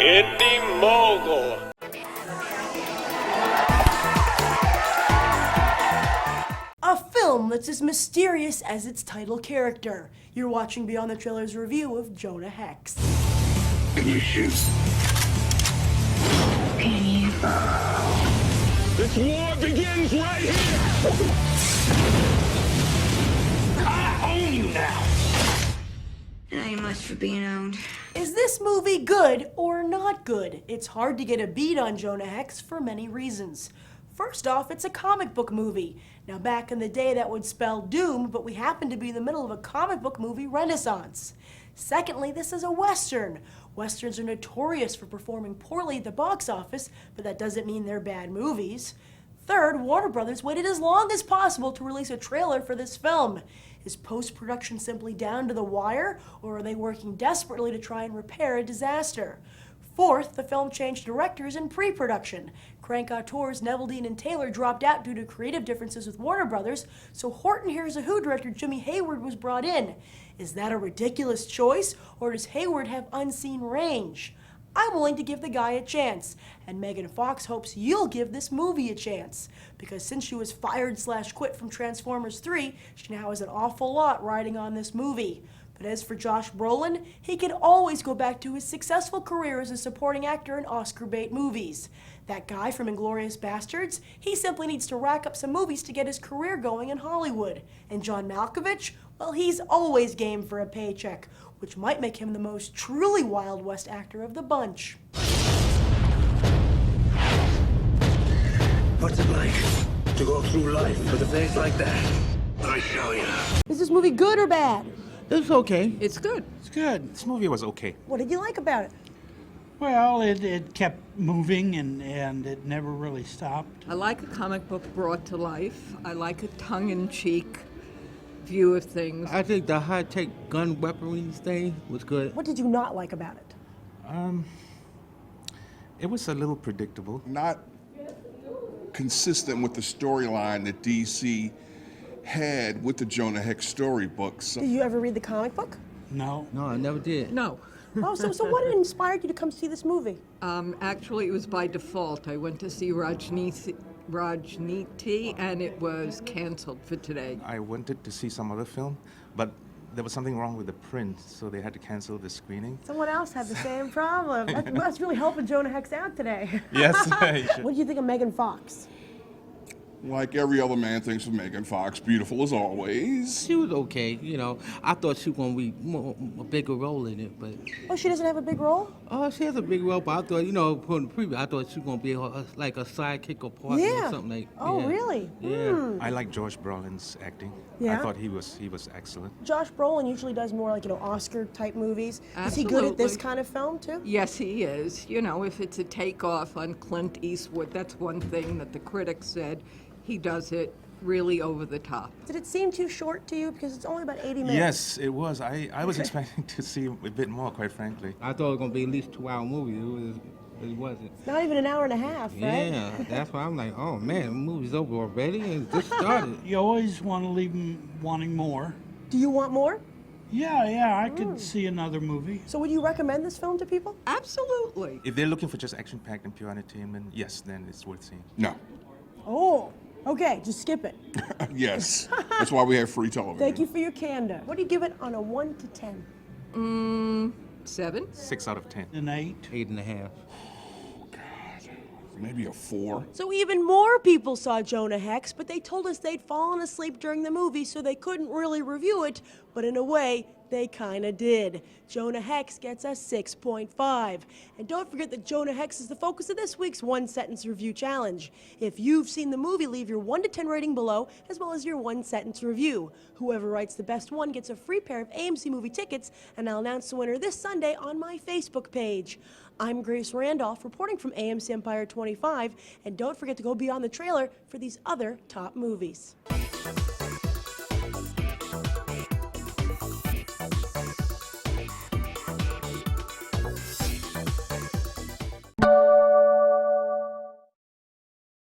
Indie Mogul. A film that's as mysterious as its title character. You're watching Beyond the Trailer's review of Jonah Hex. Can you shoot? Can you? This war begins right here. I own you now. Not ain't much for being owned. Is this movie good or not good? It's hard to get a beat on Jonah Hex for many reasons. First off, it's a comic book movie. Now back in the day that would spell doom, but we happen to be in the middle of a comic book movie renaissance. Secondly, this is a Western. Westerns are notorious for performing poorly at the box office, but that doesn't mean they're bad movies. Third, Warner Brothers waited as long as possible to release a trailer for this film. Is post-production simply down to the wire, or are they working desperately to try and repair a disaster? Fourth, the film changed directors in pre-production. Crank auteurs Neveldine and Taylor dropped out due to creative differences with Warner Brothers, so Horton Hears a Who director Jimmy Hayward was brought in. Is that a ridiculous choice, or does Hayward have unseen range? I'm willing to give the guy a chance, and Megan Fox hopes you'll give this movie a chance, because since she was fired/quit from Transformers 3, she now has an awful lot riding on this movie. But as for Josh Brolin, he can always go back to his successful career as a supporting actor in Oscar bait movies. That guy from Inglourious Basterds, he simply needs to rack up some movies to get his career going in Hollywood. And John Malkovich, well, he's always game for a paycheck, which might make him the most truly Wild West actor of the bunch. What's it like to go through life with a face like that? I show you. Is this movie good or bad? It's okay. It's good. It's good. This movie was okay. What did you like about it? Well, it kept moving and it never really stopped. I like a comic book brought to life. I like a tongue-in-cheek view of things. I think the high-tech gun weaponry thing was good. What did you not like about it? It was a little predictable. Not consistent with the storyline that DC had with the Jonah Hex storybooks. Did you ever read the comic book? No. No, I never did. No. Oh, so what inspired you to come see this movie? Actually, it was by default. I went to see Rajneeti, and it was canceled for today. I wanted to see some other film, but there was something wrong with the print, so they had to cancel the screening. Someone else had the same problem. That's really helping Jonah Hex out today. Yes. What do you think of Megan Fox? Like every other man thinks of Megan Fox, beautiful as always. She was okay, you know. I thought she was going to be a bigger role in it, but... Oh, she doesn't have a big role? Oh, she has a big role, but I thought, you know, from the preview, I thought she was going to be like a sidekick or partner or something like that. Oh, really? Yeah. I like Josh Brolin's acting. Yeah? I thought he was excellent. Josh Brolin usually does more like, Oscar-type movies. Is he good at this kind of film, too? Yes, he is. You know, if it's a takeoff on Clint Eastwood, that's one thing that the critics said. He does it really over the top. Did it seem too short to you? Because it's only about 80 minutes. Yes, it was. I was expecting to see a bit more, quite frankly. I thought it was going to be at least a 2-hour movie. It wasn't. Not even an hour and a half, right? Yeah, that's why I'm like, oh man, the movie's over already and it just started. You always want to leave them wanting more. Do you want more? Yeah, I could see another movie. So would you recommend this film to people? Absolutely. If they're looking for just action-packed and pure entertainment, yes, then it's worth seeing. No. Oh, okay, just skip it. Yes. That's why we have free television. Thank you for your candor. What do you give it on a 1 to 10? 7? 6 out of 10. An 8. 8.5. Maybe a 4. So even more people saw Jonah Hex, but they told us they'd fallen asleep during the movie, so they couldn't really review it, but in a way, they kinda did. Jonah Hex gets a 6.5. And don't forget that Jonah Hex is the focus of this week's one-sentence review challenge. If you've seen the movie, leave your 1 to 10 rating below, as well as your one-sentence review. Whoever writes the best one gets a free pair of AMC movie tickets, and I'll announce the winner this Sunday on my Facebook page. I'm Grace Randolph, reporting from AMC Empire 25, and don't forget to go beyond the trailer for these other top movies.